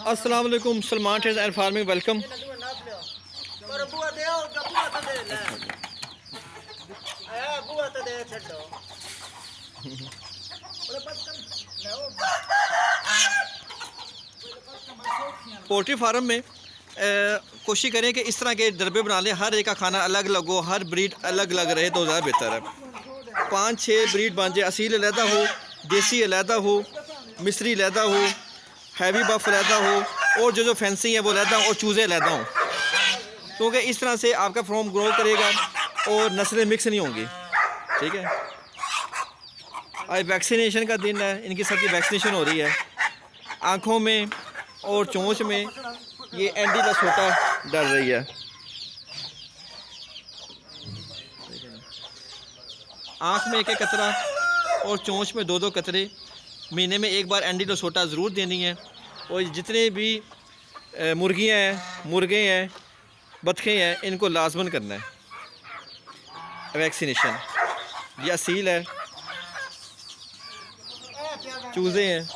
अस्सलाम वालेकुम, Salman trades and farming welcome. Poultry farm में कोशिश करें कि इस तरह के डरबे बना लें, हर एक का खाना अलग अलग हो, हर ब्रीड अलग अलग रहे तो ज़्यादा बेहतर है। 5-6 ब्रीड बन जाए, असील अलहदा हो, देसी अलहदा हो, मिस्री अलहदा हो, हैवी बफ अलहदा हो, और जो फैंसी है वो अलहदा और चूज़े अलहदा हों, क्योंकि इस तरह से आपका फार्म ग्रो करेगा और नस्लें मिक्स नहीं होंगी। ठीक है, आज वैक्सीनेशन का दिन है, इनकी सबकी वैक्सीनेशन हो रही है। आँखों में और चोंच में ये एंटी लसोटा डल रही है। आँख में एक एक कतरा और चोंच में 2-2 कतरे, महीने में एक बार एंटी लसोटा ज़रूर देनी है। और जितने भी मुर्गियाँ हैं, मुर्गे हैं, बतखें हैं, इनको लाजमन करना है वैक्सीनेशन। ये असील है, चूज़े हैं।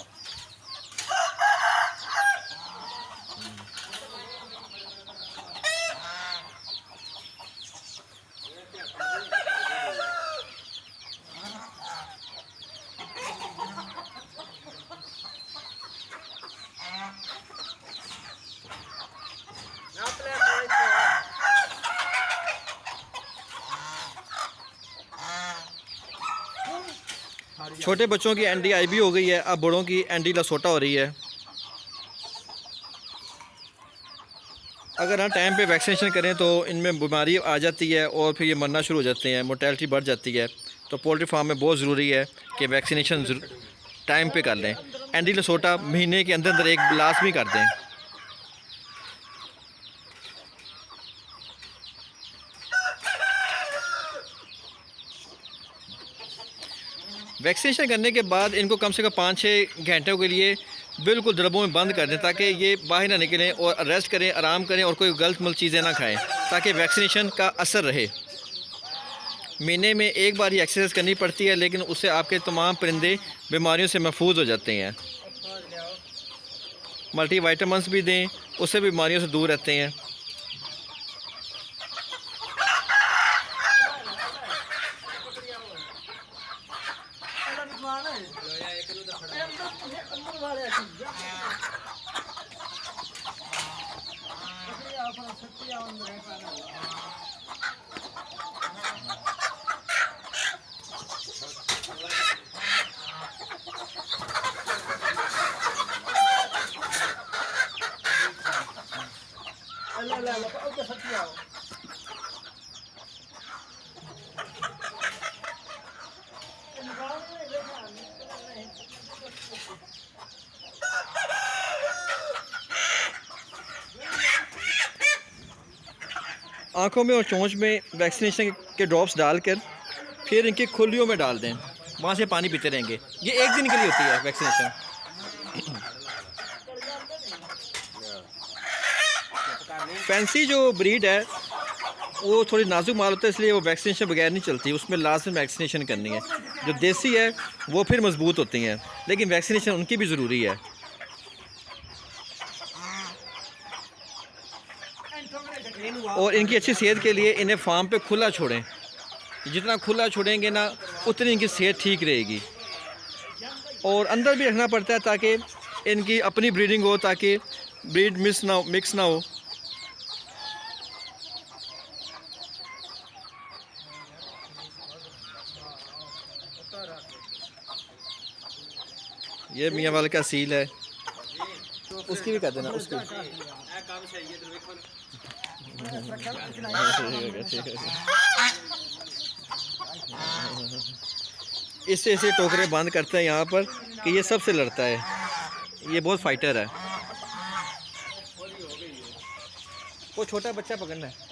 छोटे बच्चों की NDI भी हो गई है, अब बड़ों की एंटी लसोटा हो रही है। अगर हाँ टाइम पे वैक्सीनेशन करें तो इनमें बीमारी आ जाती है और फिर ये मरना शुरू हो जाते हैं, मोर्टेलिटी बढ़ जाती है। तो पोल्ट्री फार्म में बहुत ज़रूरी है कि वैक्सीनेशन टाइम पे कर लें। एंटी लसोटा महीने के अंदर अंदर एक लाजमी कर दें। वैक्सीनेशन करने के बाद इनको कम से कम 5-6 घंटों के लिए बिल्कुल दरबों में बंद कर दें, ताकि ये बाहर ना निकलें और रेस्ट करें, आराम करें और कोई गलत मलत चीज़ें ना खाएं, ताकि वैक्सीनेशन का असर रहे। महीने में एक बार ही एक्सरसाइज करनी पड़ती है, लेकिन उससे आपके तमाम परिंदे बीमारियों से महफूज हो जाते हैं। मल्टी वाइटामिन्स भी दें, उससे बीमारियों से दूर रहते हैं। आँखों में और चोंच में वैक्सीनेशन के ड्रॉप्स डालकर फिर इनकी खुलियों में डाल दें, वहाँ से पानी पीते रहेंगे। ये एक दिन के लिए होती है वैक्सीनेशन। फैंसी जो ब्रीड है वो थोड़ी नाजुक माल होता है, इसलिए वो वैक्सीनेशन बगैर नहीं चलती, उसमें लास्ट में वैक्सीनेशन करनी है। जो देसी है वो फिर मजबूत होती हैं, लेकिन वैक्सीनेशन उनकी भी ज़रूरी है। और इनकी अच्छी सेहत के लिए इन्हें फार्म पे खुला छोड़ें। जितना खुला छोड़ेंगे ना उतनी इनकी सेहत ठीक रहेगी। और अंदर भी रखना पड़ता है ताकि इनकी अपनी ब्रीडिंग हो, ताकि ब्रीड मिक्स ना हो। ये मियाँ वाले का सील है, उसकी भी कर देना, उसकी। इससे ऐसे टोकरे बंद करते हैं यहाँ पर कि ये सबसे लड़ता है, ये बहुत फाइटर है। वो छोटा बच्चा पकड़ना है।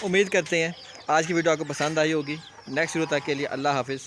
उम्मीद करते हैं आज की वीडियो आपको पसंद आई होगी। नेक्स्ट वीडियो तक के लिए अल्लाह हाफिज़।